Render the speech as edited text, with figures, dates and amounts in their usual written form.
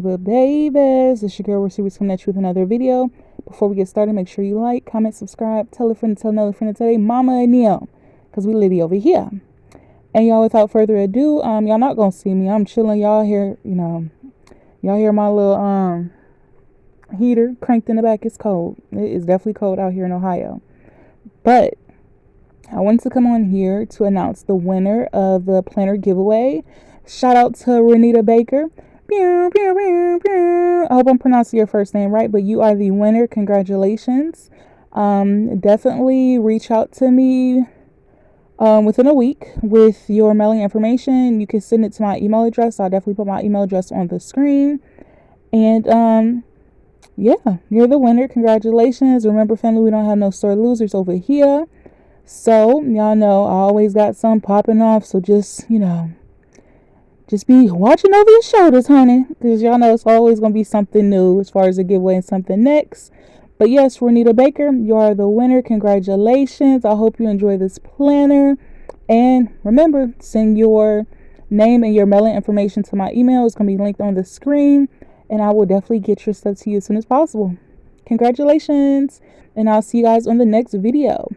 babies, it's your girl Receivers coming at you with another video. Before we get started, make sure you like, comment, subscribe, tell a friend, tell another friend to tell their mama and Neo, because we litty over here. And y'all, without further ado, y'all not gonna see me. I'm chilling. Y'all hear, y'all hear my little heater cranked in the back. It's cold. It is definitely cold out here in Ohio. But I wanted to come on here to announce the winner of the planner giveaway. Shout out to Renita Baker. Pew, pew, pew, pew. I hope I'm pronouncing your first name right, but you are the winner. Congratulations. Definitely reach out to me within a week with your mailing information. You can send it to my email address. I'll definitely put my email address on the screen. And yeah, you're the winner. Congratulations. Remember, family, we don't have no sore losers over here. So y'all know I always got some popping off. So just just be watching over your shoulders, honey, because y'all know it's always going to be something new as far as the giveaway and something next. But yes, Renita Baker, you are the winner. Congratulations. I hope you enjoy this planner. And remember, send your name and your mailing information to my email. It's going to be linked on the screen. And I will definitely get your stuff to you as soon as possible. Congratulations. And I'll see you guys on the next video.